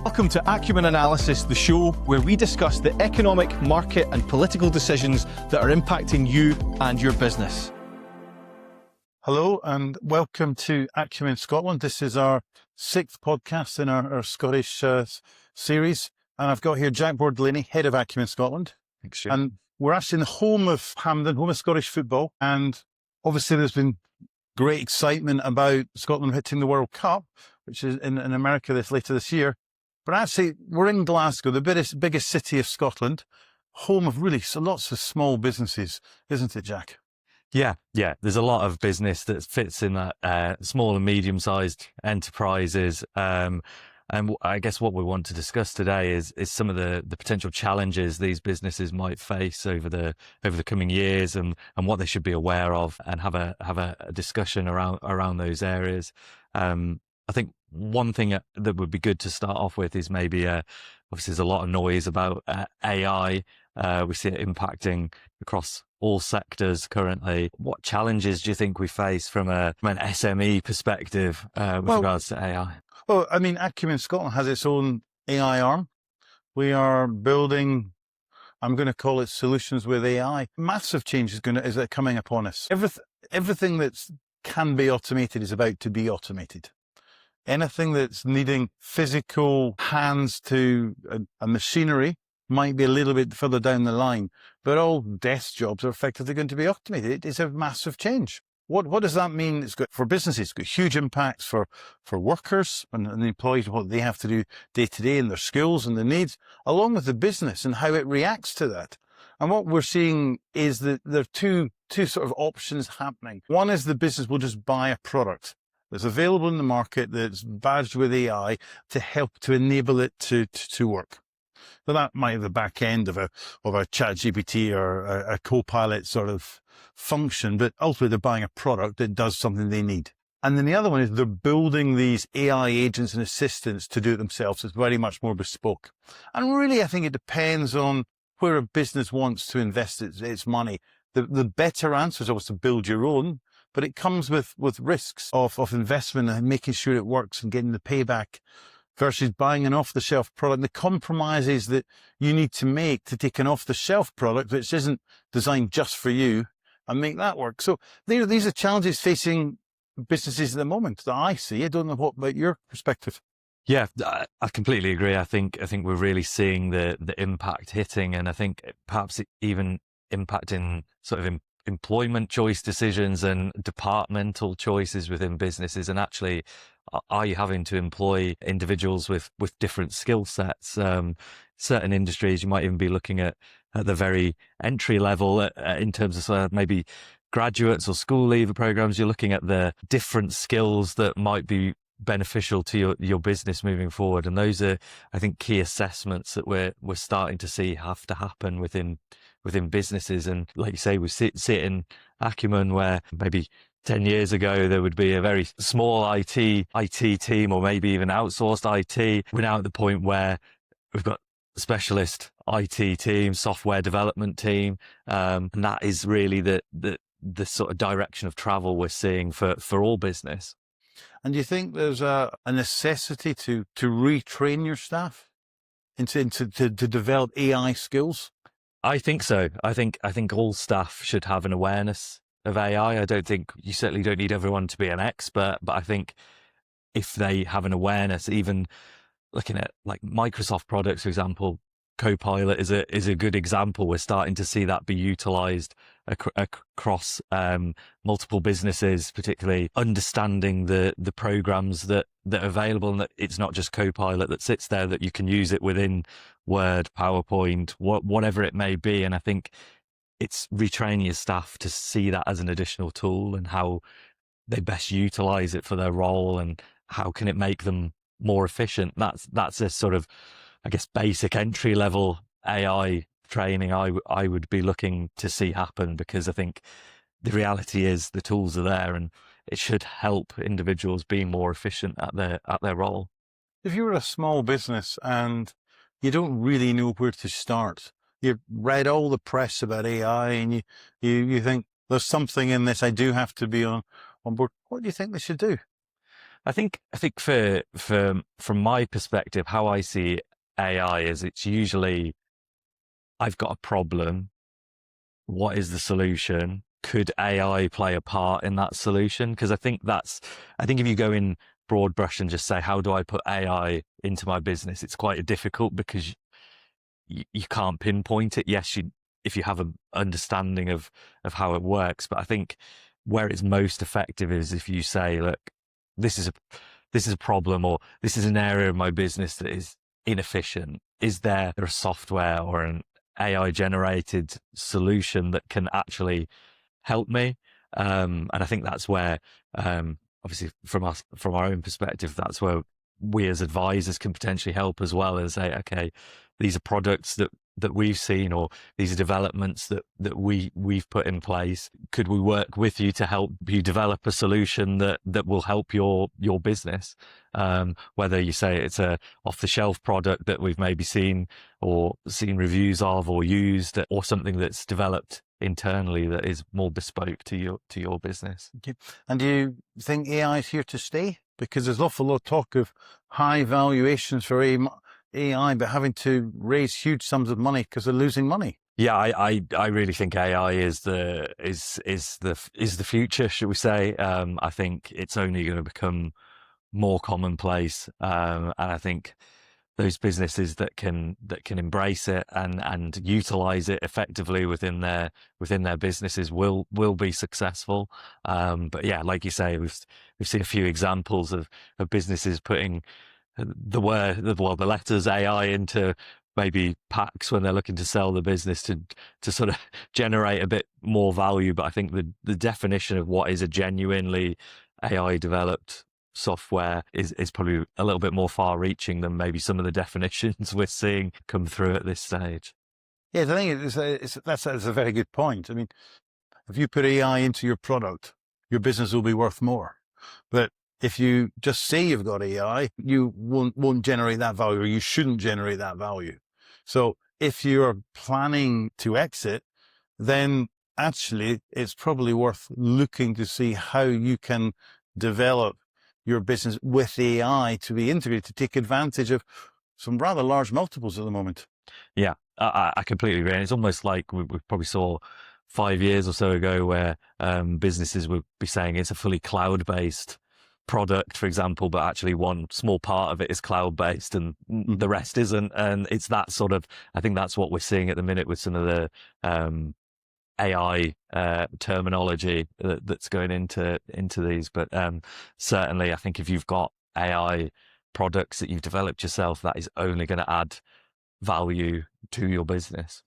Welcome to Acumen Analysis, the show where we discuss the economic, market and political decisions that are impacting you and your business. Hello and welcome to Acumen Scotland. This is our 6th podcast in our Scottish series. And I've got here Jack Delaney, head of Acumen Scotland. Thanks, Jim. And we're actually in the home of Hampden, home of Scottish football. And obviously there's been great excitement about Scotland hitting the World Cup, which is in America later this year. But actually, we're in Glasgow, the biggest city of Scotland, home of really lots of small businesses, isn't it, Jack? Yeah. There's a lot of business that fits in that small and medium-sized enterprises. And I guess what we want to discuss today is some of the potential challenges these businesses might face over the coming years, and what they should be aware of, and have a discussion around those areas. I think one thing that would be good to start off with is maybe, obviously there's a lot of noise about AI. We see it impacting across all sectors currently. What challenges do you think we face from an SME perspective with regards to AI? Well, I mean, Acumen Scotland has its own AI arm. We are building, I'm going to call it solutions with AI. Massive change is coming upon us. Everything that can be automated is about to be automated. Anything that's needing physical hands to a machinery might be a little bit further down the line, but all desk jobs are effectively going to be automated. It's a massive change. What does that mean? It's good for businesses. It's got huge impacts for workers and the employees, what they have to do day to day and their skills and their needs, along with the business and how it reacts to that. And what we're seeing is that there are two sort of options happening. One is the business will just buy a product that's available in the market that's badged with AI to help to enable it to work. So that might have the back end of a ChatGPT or a Copilot sort of function, but ultimately they're buying a product that does something they need. And then the other one is they're building these AI agents and assistants to do it themselves. It's very much more bespoke. And really, I think it depends on where a business wants to invest its money. The better answer is always to build your own, but it comes with risks of investment and making sure it works and getting the payback versus buying an off-the-shelf product. The compromises that you need to make to take an off-the-shelf product which isn't designed just for you and make that work. So these are challenges facing businesses at the moment that I see. I don't know what about your perspective. Yeah, I completely agree. I think we're really seeing the impact hitting, and I think perhaps even impacting sort of employment choice decisions and departmental choices within businesses. And actually, are you having to employ individuals with different skill sets? Certain industries, you might even be looking at the very entry level in terms of maybe graduates or school leaver programs. You're looking at the different skills that might be beneficial to your business moving forward. And those are, I think, key assessments that we're starting to see have to happen within businesses. And like you say, we see it in Acumen, where maybe 10 years ago there would be a very small IT team, or maybe even outsourced IT. We're now at the point where we've got a specialist IT team, software development team, and that is really the sort of direction of travel we're seeing for all business. And do you think there's a necessity to retrain your staff to develop AI skills? I think so. I think all staff should have an awareness of AI. I don't think you certainly don't need everyone to be an expert, but I think if they have an awareness, even looking at like Microsoft products, for example, Copilot is a good example. We're starting to see that be utilized across multiple businesses, particularly understanding the programs that are available, and that it's not just Copilot that sits there, that you can use it within Word, PowerPoint, whatever it may be. And I think it's retraining your staff to see that as an additional tool and how they best utilize it for their role, and how can it make them more efficient. That's a sort of, I guess, basic entry level AI training I would be looking to see happen, because I think the reality is the tools are there and it should help individuals be more efficient at their role. If you were a small business and you don't really know where to start, you've read all the press about AI and you think there's something in this, I do have to be on board, what do you think they should do? I think from my perspective, how I see AI is it's usually I've got a problem. What is the solution? Could AI play a part in that solution? Because I think if you go in broad brush and just say, how do I put AI into my business? It's quite difficult because you can't pinpoint it. Yes, if you have an understanding of how it works, but I think where it's most effective is if you say, look, this is a problem, or this is an area of my business that is inefficient. Is there a software or an AI generated solution that can actually help me? And I think that's where, obviously from our own perspective, that's where we as advisors can potentially help as well, as say, okay, these are products that we've seen, or these are developments that we've put in place. Could we work with you to help you develop a solution that will help your business? Whether you say it's a off the shelf product that we've maybe seen reviews of or used, or something that's developed internally that is more bespoke to your business. Okay. And do you think AI is here to stay? Because there's an awful lot of talk of high valuations for AI, but having to raise huge sums of money because they're losing money. Yeah, I really think AI is the future, should we say? I think it's only going to become more commonplace, and I think those businesses that can embrace it and utilize it effectively within their businesses will be successful. But yeah, like you say, we've seen a few examples of businesses putting the letters AI into maybe packs when they're looking to sell the business to sort of generate a bit more value. But I think the definition of what is a genuinely AI developed software is probably a little bit more far reaching than maybe some of the definitions we're seeing come through at this stage. Yes, I think that's a very good point. I mean, if you put AI into your product, your business will be worth more. But if you just say you've got AI, you won't generate that value, or you shouldn't generate that value. So if you're planning to exit, then actually it's probably worth looking to see how you can develop your business with AI to be integrated, to take advantage of some rather large multiples at the moment. Yeah, I completely agree. And it's almost like we probably saw 5 years or so ago where businesses would be saying it's a fully cloud-based product, for example, but actually one small part of it is cloud-based and the rest isn't. And it's that sort of, I think that's what we're seeing at the minute with some of the AI terminology that's going into these. But certainly, I think if you've got AI products that you've developed yourself, that is only going to add value to your business.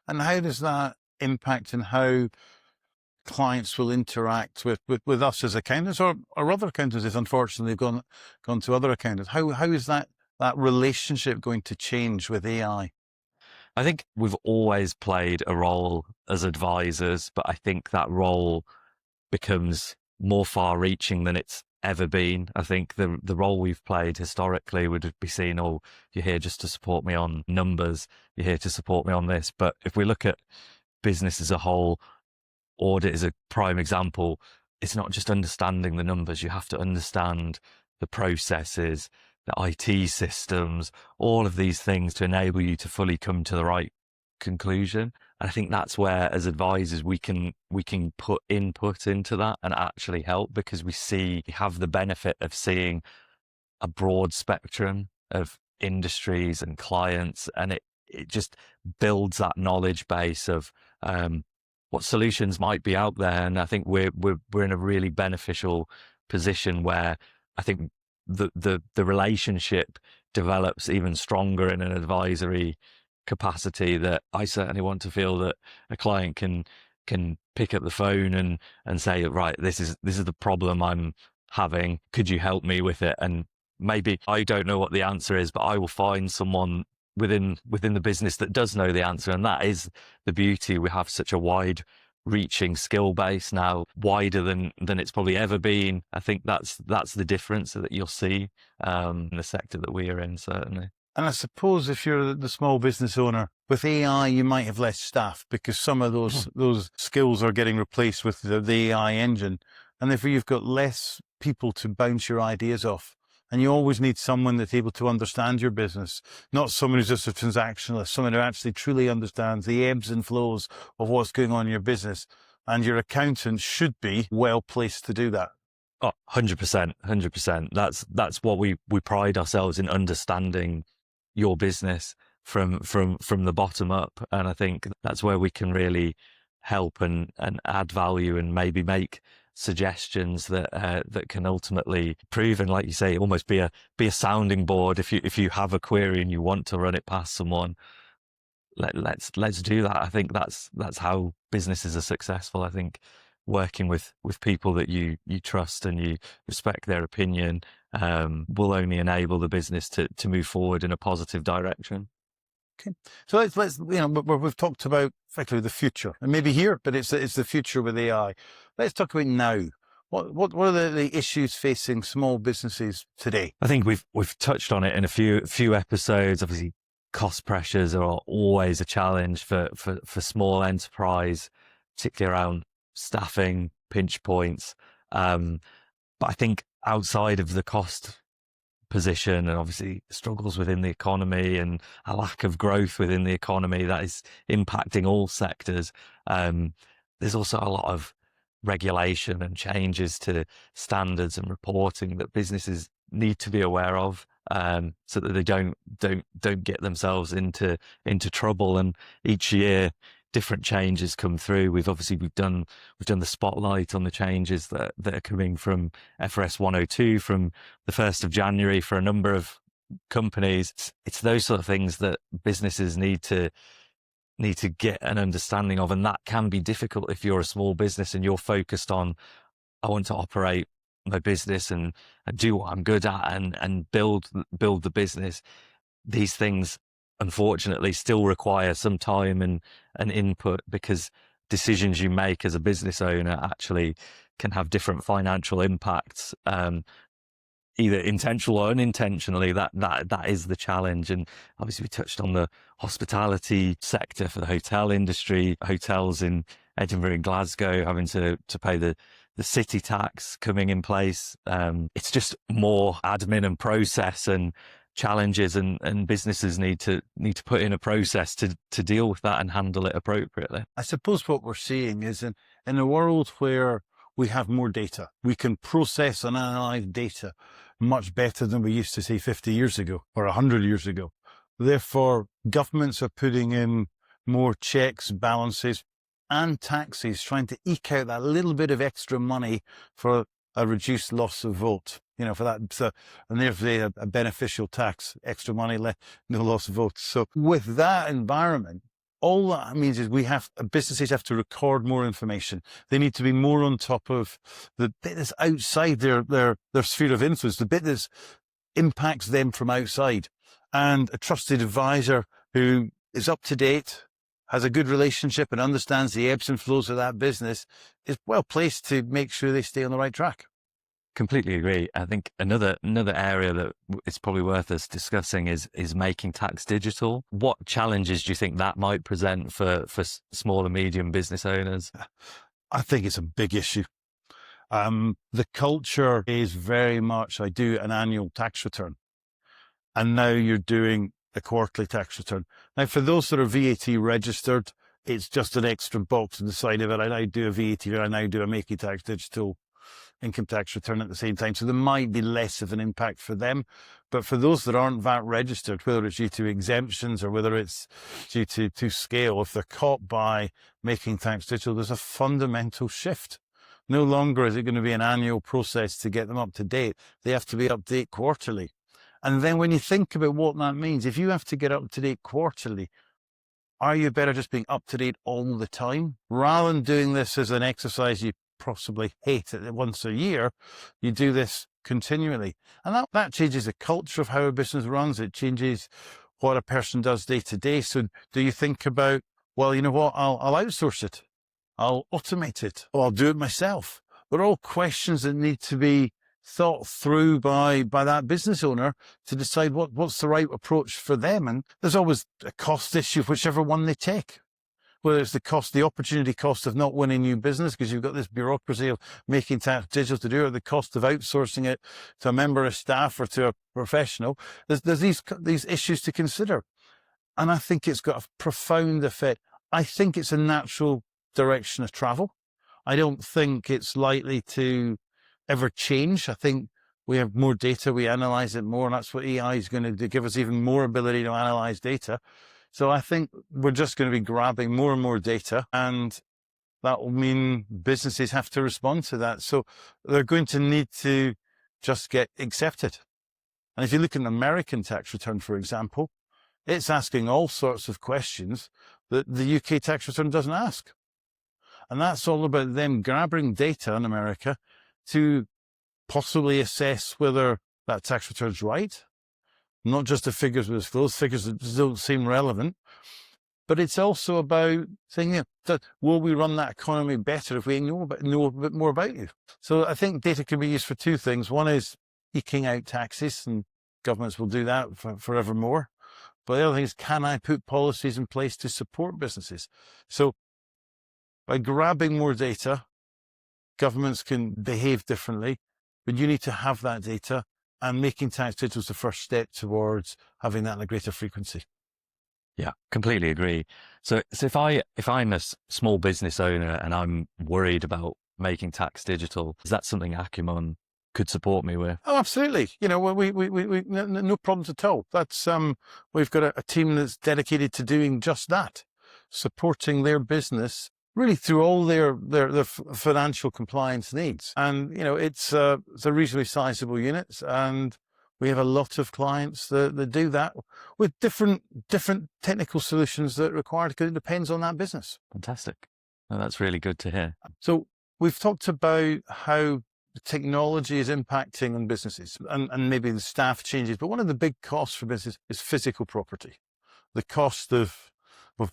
And how does that impact on how clients will interact with us as accountants, or other accountants if unfortunately they've gone to other accountants? How is that relationship going to change with AI? I think we've always played a role as advisors, but I think that role becomes more far-reaching than it's ever been. I think the role we've played historically would be seen, oh, you're here just to support me on numbers, you're here to support me on this. But if we look at business as a whole, audit is a prime example. It's not just understanding the numbers. You have to understand the processes, the IT systems, all of these things to enable you to fully come to the right conclusion. And I think that's where, as advisors, we can put input into that and actually help, because we have the benefit of seeing a broad spectrum of industries and clients, and it just builds that knowledge base of what solutions might be out there. And I think we're in a really beneficial position where I think the relationship develops even stronger in an advisory capacity, that I certainly want to feel that a client can pick up the phone and say, right, this is the problem I'm having. Could you help me with it? And maybe I don't know what the answer is, but I will find someone within the business that does know the answer. And that is the beauty. We have such a wide reaching skill base now, wider than it's probably ever been. I think that's the difference that you'll see in the sector that we are in, certainly. And I suppose if you're the small business owner, with AI, you might have less staff because some of those skills are getting replaced with the AI engine. And therefore you've got less people to bounce your ideas off. And you always need someone that's able to understand your business, not someone who's just a transactionalist, someone who actually truly understands the ebbs and flows of what's going on in your business. And your accountant should be well placed to do that. Oh, 100%, 100%. That's what we pride ourselves in, understanding your business from the bottom up. And I think that's where we can really help and add value and maybe make suggestions that that can ultimately prove, and like you say, almost be a sounding board. If you have a query and you want to run it past someone, let's do that. I think that's how businesses are successful. I think working with people that you trust and you respect their opinion will only enable the business to move forward in a positive direction. Okay, so let's we've talked about effectively the future, and maybe here, but it's the future with AI. Let's talk about now. What are the issues facing small businesses today? I think we've touched on it in a few episodes. Obviously, cost pressures are always a challenge for small enterprise, particularly around staffing, pinch points. But I think outside of the cost position, and obviously struggles within the economy and a lack of growth within the economy that is impacting all sectors, there's also a lot of regulation and changes to standards and reporting that businesses need to be aware of, so that they don't get themselves into trouble. And each year different changes come through. We've done the spotlight on the changes that are coming from FRS 102 from the 1st of January for a number of companies. It's those sort of things that businesses need to get an understanding of, and that can be difficult if you're a small business and you're focused on, I want to operate my business and do what I'm good at and build the business. These things unfortunately still require some time and input, because decisions you make as a business owner actually can have different financial impacts, either intentional or unintentionally. That is the challenge. And obviously we touched on the hospitality sector for the hotel industry, hotels in Edinburgh and Glasgow having to pay the city tax coming in place. It's just more admin and process and challenges, and businesses need to put in a process to deal with that and handle it appropriately. I suppose what we're seeing is in a world where we have more data, we can process and analyze data much better than we used to say 50 years ago or 100 years ago. Therefore, governments are putting in more checks, balances and taxes, trying to eke out that little bit of extra money for a reduced loss of vote, for that. So, and therefore a beneficial tax, extra money, no loss of vote. So with that environment, all that means is businesses have to record more information. They need to be more on top of the bit that's outside their sphere of influence, the bit that impacts them from outside. And a trusted advisor who is up to date, has a good relationship and understands the ebbs and flows of that business, is well placed to make sure they stay on the right track. Completely agree. I think another area that it's probably worth us discussing is making tax digital. What challenges do you think that might present for small and medium business owners? I think it's a big issue. The culture is very much, I do an annual tax return, and now you're doing a quarterly tax return. Now, for those that are VAT registered, it's just an extra box on the side of it. I now do a VAT, I now do a Making Tax Digital income tax return at the same time. So there might be less of an impact for them. But for those that aren't VAT registered, whether it's due to exemptions or whether it's due to scale, if they're caught by Making Tax Digital, there's a fundamental shift. No longer is it going to be an annual process to get them up to date. They have to be up to date quarterly. And then when you think about what that means, if you have to get up to date quarterly, are you better just being up to date all the time? Rather than doing this as an exercise you possibly hate it once a year, you do this continually. And that changes the culture of how a business runs. It changes what a person does day to day. So do you think about, well, you know what, I'll outsource it. I'll automate it. Or I'll do it myself. They're all questions that need to be thought through by that business owner to decide what's the right approach for them. And there's always a cost issue, whichever one they take. whether it's the opportunity cost of not winning new business because you've got this bureaucracy of making tax digital to do it, or the cost of outsourcing it to a member of staff or to a professional. There's these issues to consider. And I think it's got a profound effect. I think it's a natural direction of travel. I don't think it's likely to ever change. I think we have more data, we analyze it more, and that's what AI is going to do, give us even more ability to analyze data. So I think we're just going to be grabbing more and more data, and that will mean businesses have to respond to that. So they're going to need to just get accepted. And if you look at an American tax return, for example, it's asking all sorts of questions that the UK tax return doesn't ask. And that's all about them grabbing data in America to possibly assess whether that tax return's right. Not just the figures with those figures that don't seem relevant, but it's also about saying, that will we run that economy better if we know a bit more about you? So I think data can be used for two things. One is eking out taxes, and governments will do that forevermore. But the other thing is, can I put policies in place to support businesses? So by grabbing more data, governments can behave differently, but you need to have that data, and making tax digital is the first step towards having that in a greater frequency. Yeah, completely agree. So if I'm a small business owner and I'm worried about making tax digital, is that something Acumen could support me with? Oh, absolutely. You know, we no problems at all. That's we've got a team that's dedicated to doing just that, supporting their business really through all their financial compliance needs. And you know, it's a reasonably sizable unit, and we have a lot of clients that do that with different technical solutions that are required, because it depends on that business. Fantastic. Well, that's really good to hear. So we've talked about how technology is impacting on businesses and maybe the staff changes, but one of the big costs for business is physical property. The cost of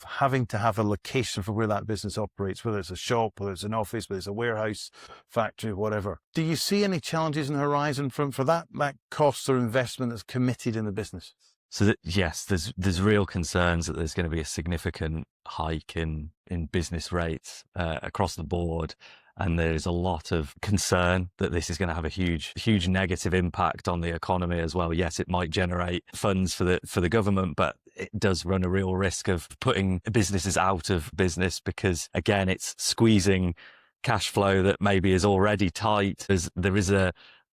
having to have a location for where that business operates, whether it's a shop, whether it's an office, whether it's a warehouse, factory, whatever. Do you see any challenges in the horizon for that cost or investment that's committed in the business? So yes, there's real concerns that there's going to be a significant hike in business rates across the board. And there's a lot of concern that this is going to have a huge negative impact on the economy as well. Yes, it might generate funds for the government, but it does run a real risk of putting businesses out of business, because again, it's squeezing cash flow that maybe is already tight. There is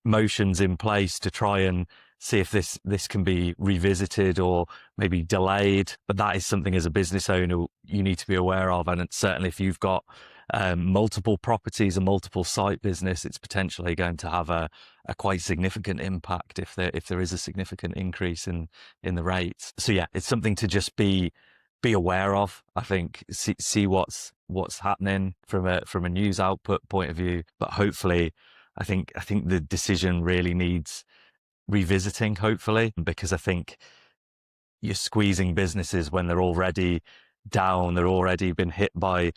motions in place to try and see if this can be revisited or maybe delayed. But that is something as a business owner you need to be aware of. And certainly if you've got multiple properties and multiple site business, it's potentially going to have a quite significant impact if there is a significant increase in the rates. So yeah, it's something to just be aware of. I think see what's happening from a news output point of view. But hopefully, I think the decision really needs revisiting, hopefully, because I think you're squeezing businesses when they're already down, they're already been hit by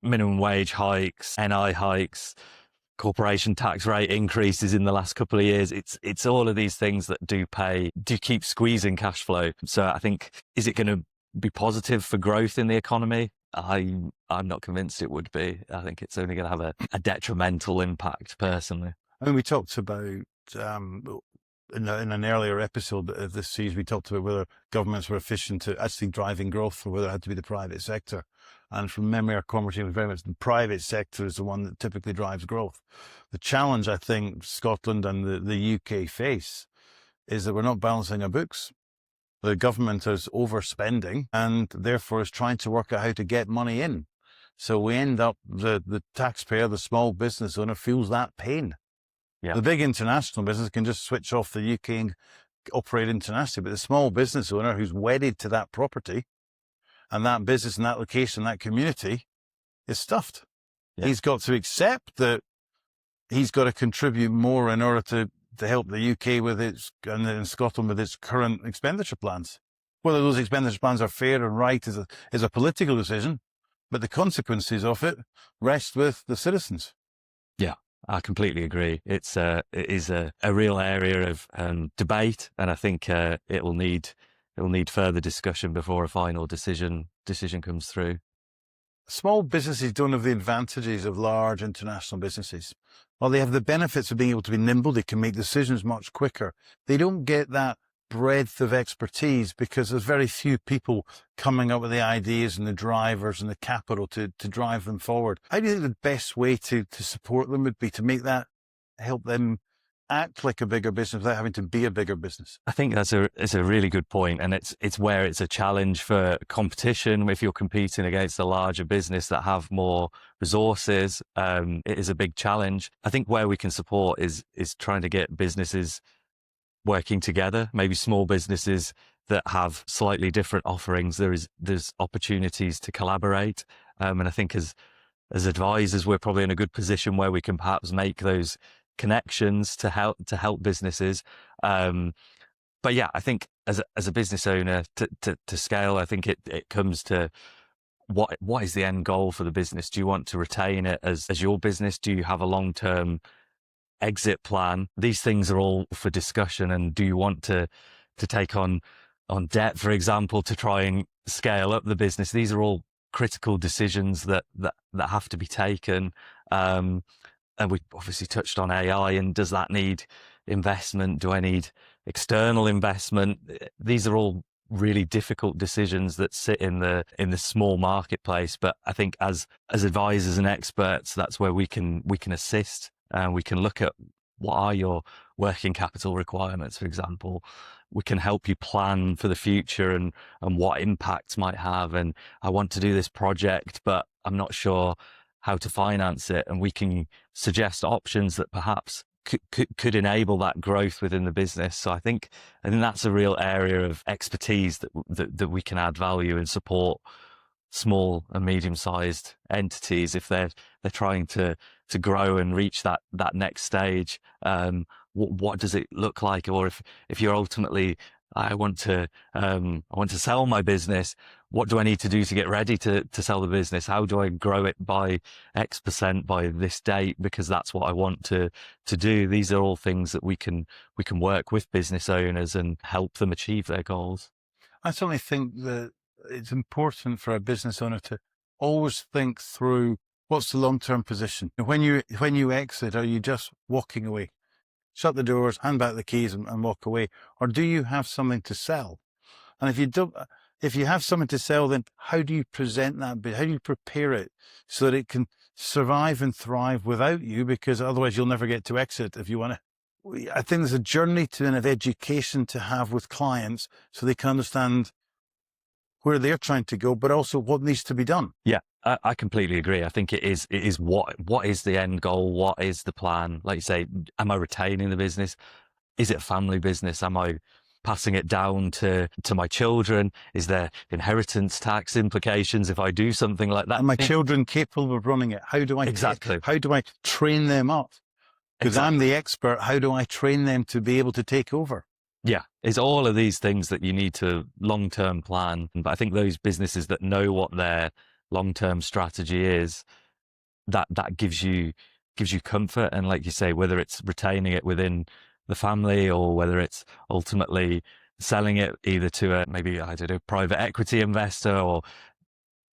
minimum wage hikes, NI hikes, corporation tax rate increases in the last couple of years. It's all of these things that do keep squeezing cash flow. So I think, is it going to be positive for growth in the economy? I'm not convinced it would be. I think it's only going to have a detrimental impact, personally. I mean, we talked about in an earlier episode of this series, we talked about whether governments were efficient to actually driving growth, or whether it had to be the private sector. And from memory, our conversation was very much the private sector is the one that typically drives growth. The challenge I think Scotland and the UK face is that we're not balancing our books. The government is overspending and therefore is trying to work out how to get money in. So we end up, the taxpayer, the small business owner, feels that pain. Yeah. The big international business can just switch off the UK and operate internationally, but the small business owner who's wedded to that property and that business and that location, that community, is stuffed. Yeah. He's got to accept that he's got to contribute more in order to help the UK with and Scotland with its current expenditure plans. Whether those expenditure plans are fair and right is a political decision, but the consequences of it rest with the citizens. Yeah, I completely agree. It is a real area of debate, and I think it will need further discussion before a final decision comes through. Small businesses don't have the advantages of large international businesses. While they have the benefits of being able to be nimble, they can make decisions much quicker. They don't get that breadth of expertise because there's very few people coming up with the ideas and the drivers and the capital to drive them forward. How do you think the best way to support them would be to make that, help them act like a bigger business without having to be a bigger business? I think it's a really good point, and it's where it's a challenge for competition. If you're competing against a larger business that have more resources, it is a big challenge. I think where we can support is trying to get businesses working together, maybe small businesses that have slightly different offerings. There's opportunities to collaborate, and I think as advisors, we're probably in a good position where we can perhaps make those connections to help businesses. But yeah, I think as a business owner to scale, I think it comes to what is the end goal for the business? Do you want to retain it as your business? Do you have a long-term exit plan? These things are all for discussion. And do you want to take on debt, for example, to try and scale up the business? These are all critical decisions that have to be taken. And we obviously touched on AI, and does that need investment? Do I need external investment? These are all really difficult decisions that sit in the small marketplace. But I think as advisors and experts, that's where we can assist. We can look at what are your working capital requirements, for example. We can help you plan for the future and what impacts might have. And I want to do this project, but I'm not sure how to finance it. And we can suggest options that perhaps could enable that growth within the business. So I think that's a real area of expertise that we can add value and support small and medium-sized entities if they're trying to grow and reach that next stage. What does it look like? Or if you're ultimately, I want to sell my business, what do I need to do to get ready to sell the business? How do I grow it by X% by this date? Because that's what I want to do. These are all things that we can work with business owners and help them achieve their goals. I certainly think that it's important for a business owner to always think through what's the long-term position. When you exit, are you just walking away? Shut the doors, hand back the keys and walk away? Or do you have something to sell? And if you have something to sell, then how do you present that bit? How do you prepare it so that it can survive and thrive without you? Because otherwise you'll never get to exit if you want to. I think there's a journey of education to have with clients so they can understand where they're trying to go, but also what needs to be done. Yeah, I completely agree. I think it is what is the end goal? What is the plan? Like you say, am I retaining the business? Is it a family business? Am I passing it down to my children? Is there inheritance tax implications if I do something like that? Are my children capable of running it? How do I train them up? Because I'm the expert. How do I train them to be able to take over? Yeah, it's all of these things that you need to long-term plan. But I think those businesses that know what their long-term strategy is, that gives you comfort. And like you say, whether it's retaining it within the family or whether it's ultimately selling it either to a private equity investor, or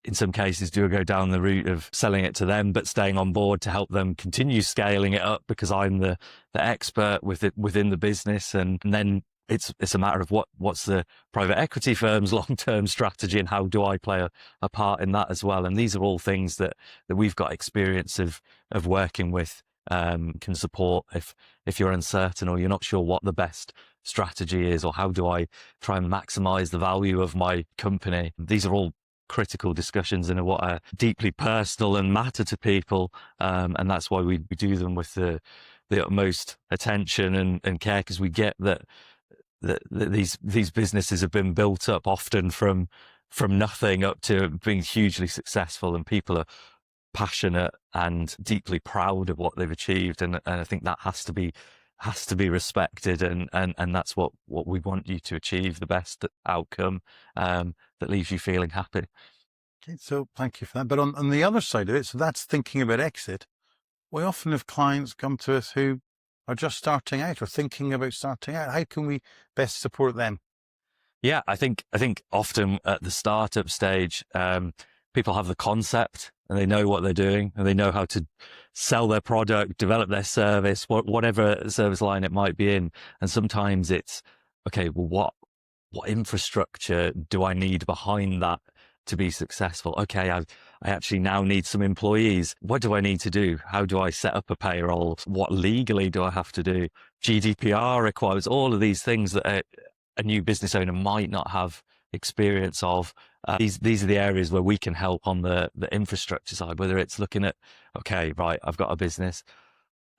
in some cases do go down the route of selling it to them but staying on board to help them continue scaling it up because I'm the expert within the business. And then it's a matter of what's the private equity firm's long-term strategy and how do I play a part in that as well. And these are all things that we've got experience of working with, can support if you're uncertain or you're not sure what the best strategy is, or how do I try and maximize the value of my company. These are all critical discussions and what are deeply personal and matter to people. And that's why we do them with the utmost attention and care, because we get that these businesses have been built up often from nothing up to being hugely successful, and people are passionate and deeply proud of what they've achieved. And I think that has to be respected. And that's what we want you to achieve, the best outcome that leaves you feeling happy. Okay, so thank you for that. But on the other side of it, so that's thinking about exit. We often have clients come to us who are just starting out or thinking about starting out. How can we best support them? Yeah, I think often at the startup stage, people have the concept and they know what they're doing and they know how to sell their product, develop their service, whatever service line it might be in. And sometimes it's, okay, well, what infrastructure do I need behind that to be successful? Okay, I actually now need some employees. What do I need to do? How do I set up a payroll? What legally do I have to do? GDPR requires all of these things that a new business owner might not have experience of. These are the areas where we can help on the infrastructure side, whether it's looking at, okay, right, I've got a business.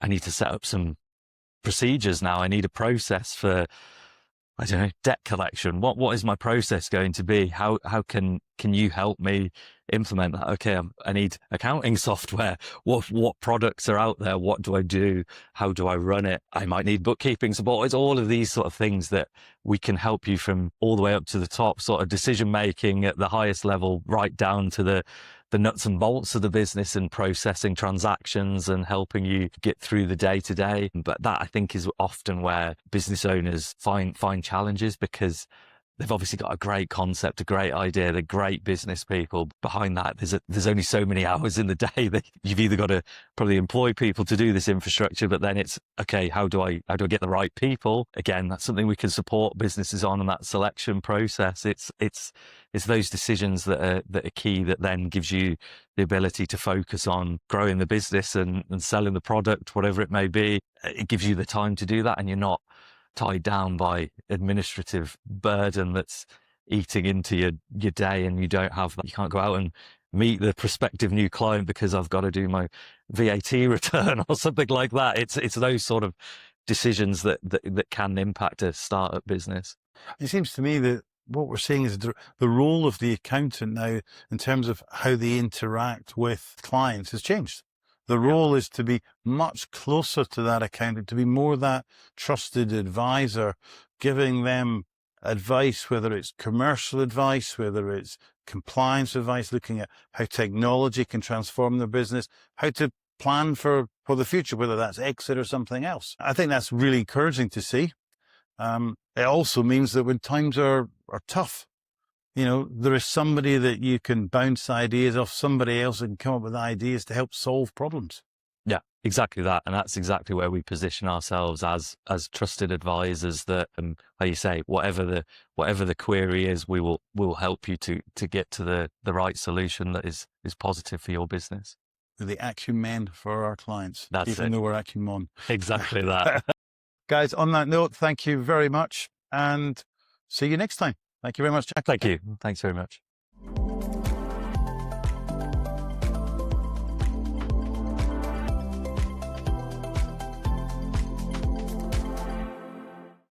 I need to set up some procedures now. I need a process for, I don't know, debt collection. What is my process going to be? How can you help me implement that? Okay, I need accounting software. What products are out there? What do I do? How do I run it? I might need bookkeeping support. It's all of these sort of things that we can help you from all the way up to the top, sort of decision making at the highest level, right down to the nuts and bolts of the business and processing transactions and helping you get through the day to day. But that, I think, is often where business owners find challenges, because they've obviously got a great concept, a great idea, they're great business people. Behind that, there's only so many hours in the day that you've either got to probably employ people to do this infrastructure, but then it's, okay, how do I get the right people? Again, that's something we can support businesses on, and that selection process. It's those decisions that are key, that then gives you the ability to focus on growing the business and selling the product, whatever it may be. It gives you the time to do that, and you're not tied down by administrative burden that's eating into your day, and you don't have that. You can't go out and meet the prospective new client because I've got to do my VAT return or something like that. It's those sort of decisions that can impact a startup business. It seems to me that what we're seeing is the role of the accountant now, in terms of how they interact with clients, has changed. The role is to be much closer to that accountant, to be more that trusted advisor, giving them advice, whether it's commercial advice, whether it's compliance advice, looking at how technology can transform their business, how to plan for the future, whether that's exit or something else. I think that's really encouraging to see. It also means that when times are tough, there is somebody that you can bounce ideas off, somebody else that can come up with ideas to help solve problems. Yeah, exactly that. And that's exactly where we position ourselves as trusted advisors, that, like you say, whatever the query is, we will help you to get to the right solution that is positive for your business. The Acumen for our clients. That's even it. though we're Acumen. Exactly that. Guys, on that note, thank you very much, and see you next time. Thank you very much, Jack. Thank you. Thanks very much.